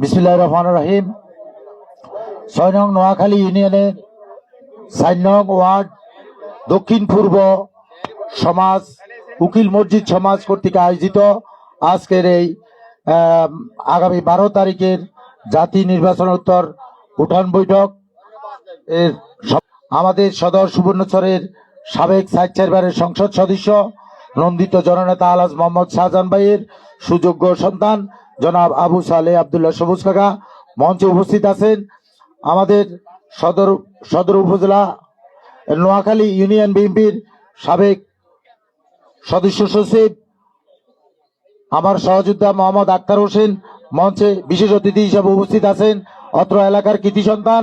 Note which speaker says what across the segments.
Speaker 1: বিসমিল্লাহির রহমানির রহিম। ৬ নং নোয়াখালী ইউনিয়নের ৪ নং ওয়ার্ড দক্ষিণ পূর্ব সমাজ উকিল মসজিদ সমাজ কর্তৃক আয়োজিত আজকের এই আগামী ১২ তারিখের জাতীয় নির্বাচনোত্তর উঠান বৈঠক এর আমাদের সদর সুবর্ণচরের সাবেক সাইড চেয়ারম্যানের সংসদ সদস্য নন্দিত জননেতা আলহাজ মোহাম্মদ শাহজাহান ভাইয়ের সুযোগ্য সন্তান জনাব আবু সালেহ আব্দুল্লাহ সবুজ কাকা মঞ্চে উপস্থিত আছেন। আমাদের সদর উপজেলা নোয়াখালী ইউনিয়ন বিএনপির সাবেক সদস্য সচিব আমার সহযোদ্ধা মোহাম্মদ আক্তার হোসেন মঞ্চে বিশেষ অতিথি হিসেবে উপস্থিত আছেন। অত্র এলাকার কৃতি সন্তান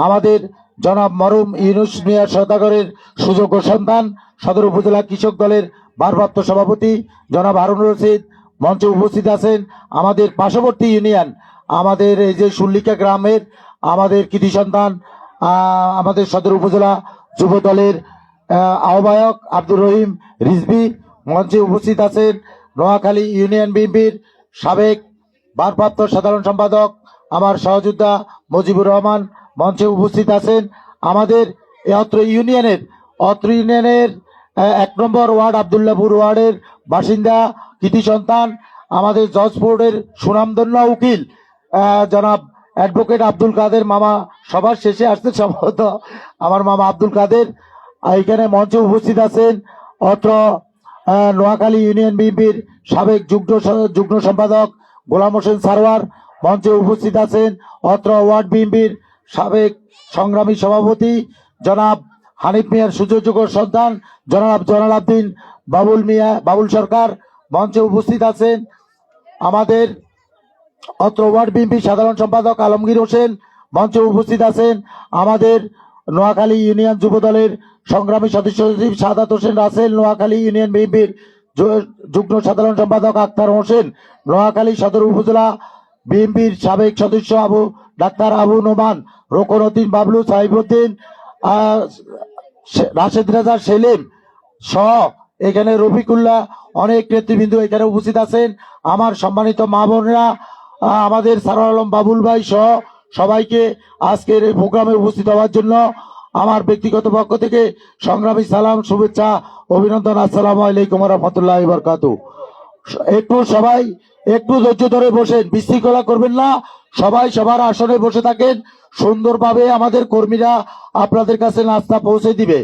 Speaker 1: আমাদের জনাব মরুম ইউনুস মিয়া সওদাগরের সুযোগ্য সন্তান সদর উপজেলা কৃষক দলের ভারপ্রাপ্ত সভাপতি জনাব হারুনুর রশিদ মঞ্চে উপস্থিত আছেন। আমাদের পার্শ্ববর্তী ইউনিয়ন আমাদের এই যে সুল্লিকা গ্রামের আমাদের কৃতি সন্তান আমাদের সদর উপজেলা যুব দলের আহ্বায়ক আব্দুর রহিম রিজভী মঞ্চে উপস্থিত আছেন। নোয়াখালী ইউনিয়ন বিএনপির সাবেক ভারপ্রাপ্ত সাধারণ সম্পাদক আমার সহযোদ্ধা মুজিবুর রহমান মঞ্চে উপস্থিত আছেন। আমাদের অত্র ইউনিয়নের ১ নম্বর ওয়ার্ড আবদুল্লাপুর ওয়ার্ডের বাসিন্দা কৃতি সন্তান আমাদের জজপুরের সুনামধন্য উকিল জনাব অ্যাডভোকেট আব্দুল কাদের মামা সবার শেষে আসতে সম্ভবত আমার মামা আব্দুল কাদের এখানে মঞ্চে উপস্থিত আছেন। অত্র নোয়াখালী ইউনিয়ন বিএনপির সাবেক যুগ্ম সম্পাদক গোলাম হোসেন সারওয়ার মঞ্চে উপস্থিত আছেন। অত্র ওয়ার্ড বিএনপির সাবেক সংগ্রামী সভাপতি জনাব হানিফ মিয়ার সুযোগ্য সন্তান জনাব জলালউদ্দিন বাবুল সরকার মঞ্চে উপস্থিত আছেন। আমাদের অত্র ওয়ার্ড বিএনপি সাধারণ সম্পাদক আলমগীর হোসেন মঞ্চে উপস্থিত আছেন। আমাদের নোয়াখালী ইউনিয়ন যুব দলের সংগ্রামী সদস্য সচিব সাদাত হোসেন রাসেল নোয়াখালী ইউনিয়ন বিএনপির যুগ্ম সাধারণ সম্পাদক আক্তার হোসেন নোয়াখালী সদর উপজেলা বিএনপির সাবেক সদস্য ডাক্তার আবু নোমান রোকনউদ্দিন বাবলু সাহিবউদ্দিন রাশেদ রাজা সেলিম সহ এখানে রফিকুল্লাহ অনেক নেতৃবৃন্দ এখানে উপস্থিত আছেন। আমার সম্মানিত মা বোনেরা আমাদের সারোয়ার আলম বাবুল ভাই সহ সবাইকে আজকের এই প্রোগ্রামে উপস্থিত হওয়ার জন্য আমার ব্যক্তিগত পক্ষ থেকে সংগ্রামী সালাম শুভেচ্ছা অভিনন্দন। আসসালামু আলাইকুম ওয়া রাহমাতুল্লাহি ওয়া বারাকাতুহু। সবাই একটু ধৈর্য ধরে বসেন, বিশৃঙ্খলা করবেন না, সবাই সবার আসনে বসে থাকেন। সুন্দরভাবে আমাদের কর্মীরা আপনাদের কাছে নাস্তা পৌঁছে দিবে,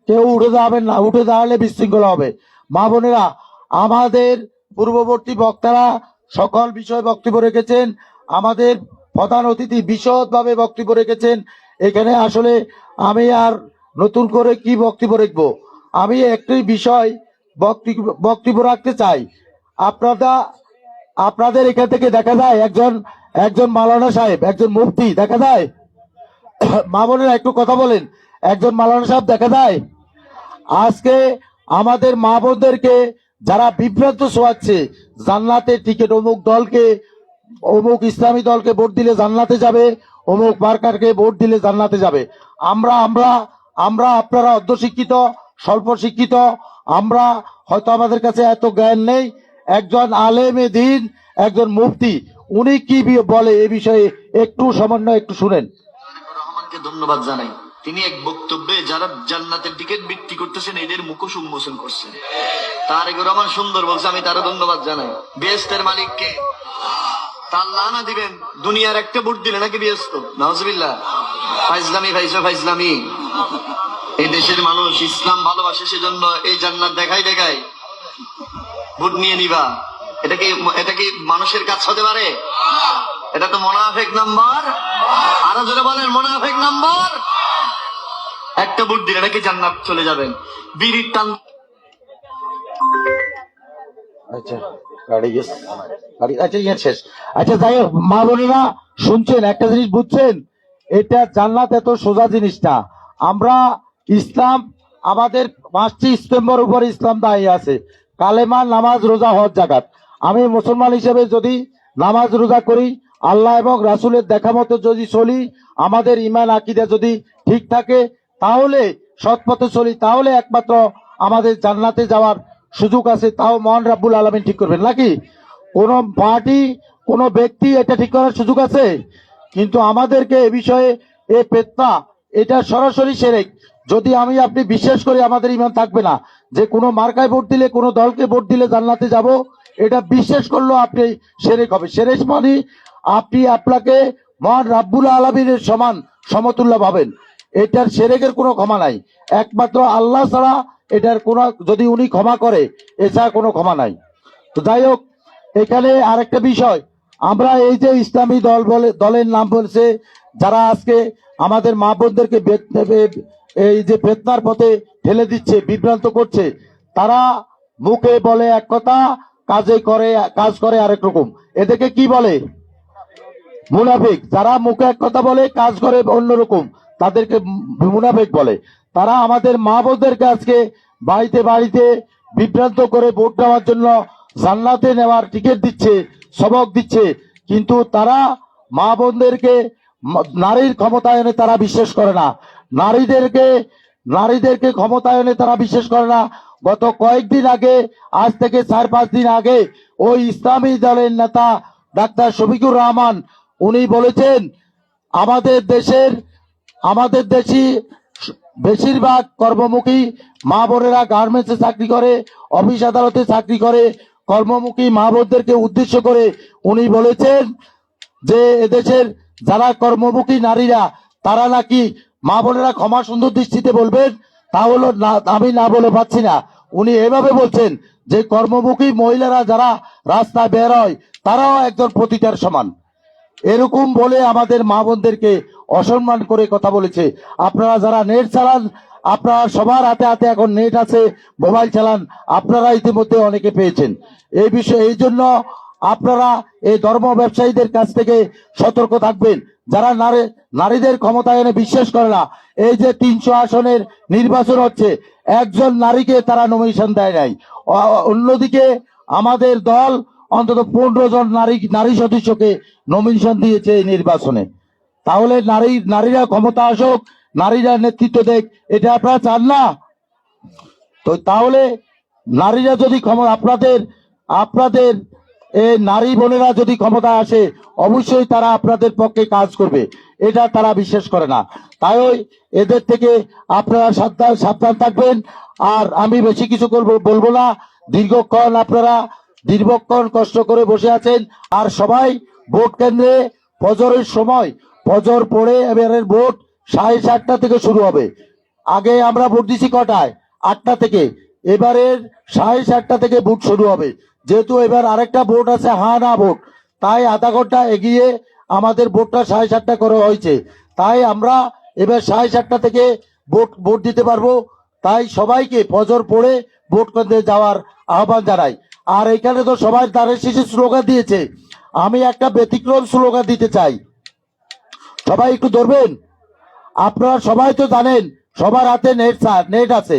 Speaker 1: কেউ উঠে যাবেন না, উঠে দাঁড়ালে বিশৃঙ্খলা হবে। মা বোনেরা আমাদের পূর্ববর্তী বক্তারা সকল বিষয়ে বক্তব্য রেখেছেন, আমাদের প্রধান অতিথি বিশদভাবে বক্তব্য রেখেছেন। এখানে আসলে আমি আর নতুন করে কি বক্তব্য রাখবো, আমি একটি বিষয় বক্তব্য রাখতে চাই। আপনাদের এখান থেকে দেখা যায় একজন মাওলানা সাহেব, একজন মুফতি দেখা যায়। মা বোনেরা একটু কথা বলেন, একজন মাওলানা সাহেব দেখা যায়। আজকে আমাদের মা বোনদেরকে যারা বিভ্রান্ত শোয়াচ্ছে, জান্নাতের টিকিট অমুক দলকে, অমুক ইসলামী দলকে ভোট দিলে জান্নাতে যাবে, অমুক মার্কারকে ভোট দিলে জান্নাতে যাবে। আমরা আপনারা অর্ধশিক্ষিত, স্বল্প শিক্ষিত, আমরা হয়তো আমাদের কাছে এত জ্ঞান নেই। একজন আলেমে দিন, একজন মুফতি, উনি কি বলে এ বিষয়ে একটু সামান্য একটু শুনেন।
Speaker 2: রহমানকে ধন্যবাদ জানাই, তিনি এক বক্তব্যে যারা জান্নাতের টিকিট বিক্রি করতেছেন এদের মুখোশ উন্মোচন করছেন। তারেক রহমান সুন্দর বলছে, আমি তারও ধন্যবাদ জানাই। বেহেশতের মালিককে তার লানা দিবেন, দুনিয়ার একটা ভোট দিলে নাকি বেহেশত। নাউজুবিল্লাহ। ফাইজলামি ফাইজলামি। এই দেশের মানুষ ইসলাম ভালোবাসে, সেজন্য এই জান্নাত দেখায় ভোট নিয়ে নিবা। এটা কি মানুষের কাজ হতে পারে? এটা তো মুনাফিক নাম্বার। আরো জোরে বলেন, মুনাফিক নাম্বার। একটা ভোট দিলে নাকি জান্নাত চলে যাবেন। বিড়ির টান।
Speaker 1: আচ্ছা যাই হোক, মা বোনেরা শুনছেন, একটা জিনিস বুঝছেন, এটা জান্নাত এত সোজা জিনিসটা। আমরা ইসলাম, আমাদের 5টি স্তম্ভের উপর ইসলাম দাঁড়িয়ে আছে, কালেমা, নামাজ, রোজা, হজ, যাকাত। আমি মুসলমান হিসেবে যদি নামাজ রোজা করি, আল্লাহ এবং রাসূলের দেখা মতো যদি চলি, আমাদের ঈমান আকীদা যদি ঠিক থাকে, তাহলে সৎ পথে চলি, তাহলে একমাত্র আমাদের জান্নাতে যাওয়ার সুযোগ আছে, তাও মহান রাব্বুল আলামিন ঠিক করবেন নাকি? কোন পার্টি কোন ব্যক্তি এটা ঠিক করার সুযোগ আছে? কিন্তু আমাদেরকে এ বিষয়ে এ ফিতনা, এটা সরাসরি শিরক। যদি আমি আপনি বিশ্বাস করি, আমাদের ঈমান থাকবে না যে কোনো মার্কায় ভোট দিলে, কোনো দলকে ভোট দিলে জান্নাতে যাব, এটা বিশ্বাস করলেও আপনি শিরক হবে। শিরক মানে আপনি আপনাকে মহান রাব্বুল আলামিনের সমান সমতুল্য ভাবেন। এটার শিরকের কোনো ক্ষমা নাই, একমাত্র আল্লাহ ছাড়া এটার কোনো, যদি উনি ক্ষমা করে, এছাড়া কোনো ক্ষমা নাই। তো যাই হোক, এখানে আরেকটা বিষয়, আমরা এই যে ইসলামী দল বলে, দলের নাম বলছে, যারা আজকে আমাদের মা বোনদেরকে এই যে ফিতনার পথে ঠেলে দিচ্ছে, বিভ্রান্ত করছে, তারা মুখে বলে এক কথা, কাজ করে আরেক রকম। এদেরকে কি বলে? মুনাফিক। যারা মুখে এক কথা বলে, কাজ করে অন্যরকম, তাদেরকে মুনাফিক বলে। তারা আমাদের মা বোনদেরকে আজকে বাড়িতে বাড়িতে বিভ্রান্ত করে ভোট দেওয়ার জন্য জান্নাতে নেওয়ার টিকিট দিচ্ছে, সবক দিচ্ছে, কিন্তু তারা মা বোনদেরকে নারীর ক্ষমতায়নে তারা বিশ্বাস করে না, নারীদেরকে ক্ষমতায়নে তারা বিশ্বাস করে না। গত কয়েকদিন আগে, আজ থেকে 4-5 দিন আগে, ওই ইসলামী দলের নেতা ডাক্তার শফিকুর রহমান, উনি বলেছেন আমাদের দেশি বেশিরভাগ কর্মমুখী মা বোনেরা গার্মেন্টসে চাকরি করে, অফিস আদালতে চাকরি করে। কর্মমুখী মা বোনদেরকে উদ্দেশ্য করে উনি বলেছেন যে এদেশের যারা কর্মমুখী নারীরা, তারা নাকি মা বোনেরা ক্ষমা সুন্দর দৃষ্টিতে বলবেন, তা হলো না, আমি না বলে পাচ্ছি না। উনি এভাবে বলছেন যে কর্মমুখী মহিলারা যারা রাস্তায় বের হয়, তারাও একজন পতিতার সমান। এরকম বলে আমাদের মা বোনদেরকে অসম্মান করে কথা বলেছে। আপনারা যারা নেট চালান, আপনারা সবার হাতে হাতে এখন নেট আছে, মোবাইল চালান, আপনারা ইতিমধ্যে অনেকে পেয়েছেন এই বিষয়ে। এই জন্য আপনারা এই ধর্ম ব্যবসায়ীদের কাছ থেকে সতর্ক থাকবেন, যারা নারীদের ক্ষমতায়নে বিশ্বাস করে না। এই যে 300 আসনের নির্বাচন হচ্ছে, একজন নারীকে তারা নমিনেশন দেয় নাই। অন্যদিকে আমাদের দল অন্তত 15 জন নারী সদস্যকে নমিনেশন দিয়েছে এই নির্বাচনে। তাহলে নারীরা ক্ষমতা আসুক, নারীরা নেতৃত্ব দেখ, এটা আপনারা চান না? তো তাহলে নারীরা যদি আপনাদের এই নারী বোনেরা যদি ক্ষমতা আসে, অবশ্যই তারা আপনাদের পক্ষে কাজ করবে, এটা তারা বিশ্বাস করে না। তাই এদের থেকে আপনারা সাবধান থাকবেন। আর আমি বেশি কিছু বলবো না। দীর্ঘক্ষণ কষ্ট করে বসে আছেন, আর সবাই ভোট কেন্দ্রে ফজরের সময়, ফজর পড়ে এবারের ভোট 7:30টা থেকে শুরু হবে। আগে আমরা ভোট দিছি কটায়? 8টা থেকে। এবারের 7:30টা থেকে ভোট শুরু হবে। যেহেতু এবার আরেকটা ভোট আছে, হ্যাঁ না ভোট, তাই আধা ঘন্টা এগিয়ে আমাদের ভোটটা 7:30টা করা হয়েছে। তাই আমরা এবার 7:30টা থেকে ভোট দিতে পারবো। তাই সবাইকে ফজর পড়ে ভোট কেন্দ্রে যাওয়ার আহ্বান জানাই। আর এখানে তো সবাই দাঁড়ের শেষে স্লোগান দিয়েছে, আমি একটা ব্যতিক্রম স্লোগান দিতে চাই, সবাই একটু ধরবেন। আপনারা সবাই তো জানেন, সবার হাতে নেট আছে।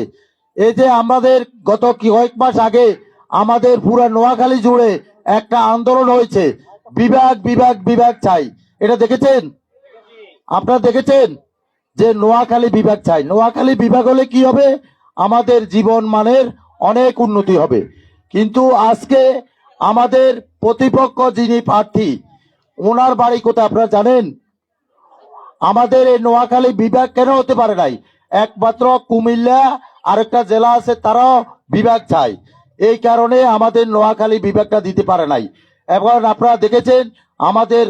Speaker 1: এই যে আমাদের গত কয়েক মাস আগে আমাদের পুরো নোয়াখালী জুড়ে একটা আন্দোলন হয়েছে, বিভাগ বিভাগ বিভাগ চাই। এটা দেখেছেন? আপনারা দেখেছেন যে নোয়াখালী বিভাগ চাই। নোয়াখালী বিভাগ হলে কি হবে? আমাদের জীবন মানের অনেক উন্নতি হবে। কিন্তু আজকে আমাদের প্রতিপক্ষ যিনি প্রার্থী, ওনার বাড়ি কোথায় আপনারা জানেন? আমাদের এই নোয়াখালী বিভাগ কেন হতে পারে নাই? একমাত্র কুমিল্লা আরেকটা জেলা আছে, তারাও বিভাগ চাই, এই কারণে আমাদের নোয়াখালী বিভাগটা দিতে পারে নাই। এখন আপনারা দেখেছেন আমাদের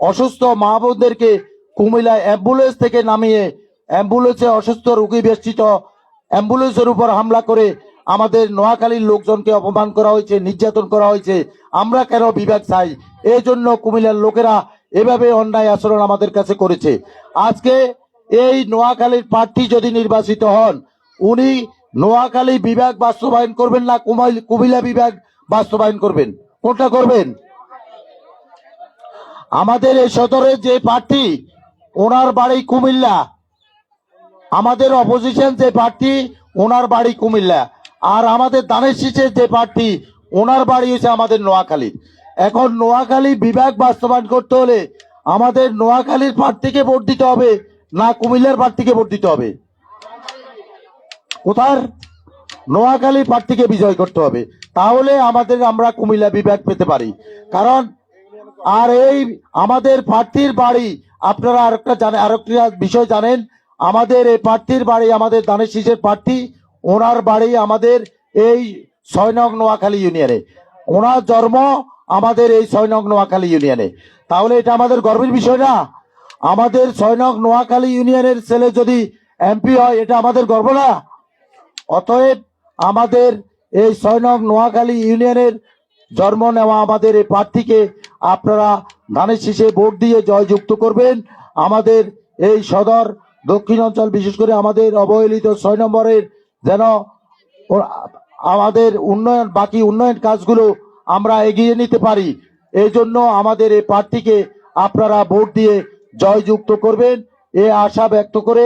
Speaker 1: অসুস্থ মা বোনদেরকে কুমিল্লা অ্যাম্বুলেন্স থেকে নামিয়ে অ্যাম্বুলেন্সে অসুস্থ রোগী বেষ্টিত অ্যাম্বুলেন্সের উপর হামলা করে আমাদের নোয়াখালীর লোকজনকে অপমান করা হয়েছে, নির্যাতন করা হয়েছে। আমরা কেন বিভাগ চাই? এই জন্য কুমিল্লার লোকেরা এভাবে অন্যায় আচরণ আমাদের কাছে করেছে। আজকে এই নোয়াখালীর প্রার্থী যদি নির্বাচিত হন, উনি নোয়াখালী বিভাগ বাস্তবায়ন করবেন না কুমিল্লা বিভাগ বাস্তবায়ন করবেন? কোনটা করবেন? আমাদের এই সদরের যে প্রার্থী, ওনার বাড়ি কুমিল্লা। আমাদের অপোজিশন যে প্রার্থী, ওনার বাড়ি কুমিল্লা। আর আমাদের দানের শীষের যে প্রার্থী, ওনার বাড়ি হচ্ছে আমাদের নোয়াখালী। এখন নোয়াখালী বিভাগ বাস্তবায়ন করতে হলে আমাদের নোয়াখালীর প্রার্থীকে ভোট দিতে হবে না কুমিল্লার প্রার্থীকে ভোট দিতে হবে? কোথার? নোয়াখালী প্রার্থীকে বিজয় করতে হবে, তাহলে আমরা কুমিল্লা বিভাগ পেতে পারি। কারণ আর এই আমাদের প্রার্থীর বাড়ি, আপনারা আরেকটা বিষয় জানেন, আমাদের এই প্রার্থীর বাড়ি, আমাদের দানের শীষের প্রার্থী, ওনার বাড়ি আমাদের এই 6 নং নোয়াখালী ইউনিয়নে, ওনার জন্ম আমাদের এই 6 নং নোয়াখালী ইউনিয়নে। তাহলে এটা আমাদের গর্বের বিষয় না? আমাদের 6 নং নোয়াখালী ইউনিয়নের ছেলে যদি এমপি হয়, এটা আমাদের গর্ব না? অতএব আমাদের এই 6 নং নোয়াখালী ইউনিয়নের জন্ম নেওয়া আমাদের এই প্রার্থীকে আপনারা ধানের শীষে ভোট দিয়ে জয়যুক্ত করবেন। আমাদের এই সদর দক্ষিণ অঞ্চল, বিশেষ করে আমাদের অবহেলিত 6 নম্বরের যেন আমাদের বাকি উন্নয়ন কাজগুলো আমরা এগিয়ে নিতে পারি, এই জন্য আমাদের এই প্রার্থীকে আপনারা ভোট দিয়ে জয়যুক্ত করবেন এ আশা ব্যক্ত করে,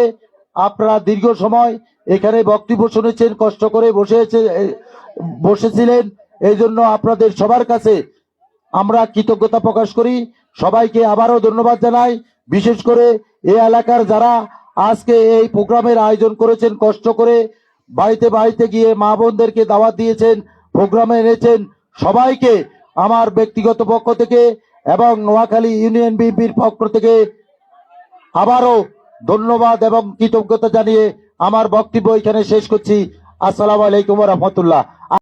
Speaker 1: আপনারা দীর্ঘ সময় এখানে বক্তব্য শুনেছেন, কষ্ট করে বসেছিলেন, এই জন্য আপনাদের সবার কাছে আমরা কৃতজ্ঞতা প্রকাশ করি। সবাইকে আবারও ধন্যবাদ জানাই। বিশেষ করে এই এলাকার যারা আজকে এই প্রোগ্রামের আয়োজন করেছেন, কষ্ট করে বাড়িতে বাড়িতে গিয়ে মা বোনদেরকে দাওয়াত দিয়েছেন, প্রোগ্রামে এনেছেন, সবাইকে আমার ব্যক্তিগত পক্ষ থেকে এবং নোয়াখালী ইউনিয়ন বিএনপির পক্ষ থেকে আবারও ধন্যবাদ এবং কৃতজ্ঞতা জানিয়ে আমার বক্তব্য এখানে শেষ করছি। আসসালামু আলাইকুম ওয়া রাহমাতুল্লাহ।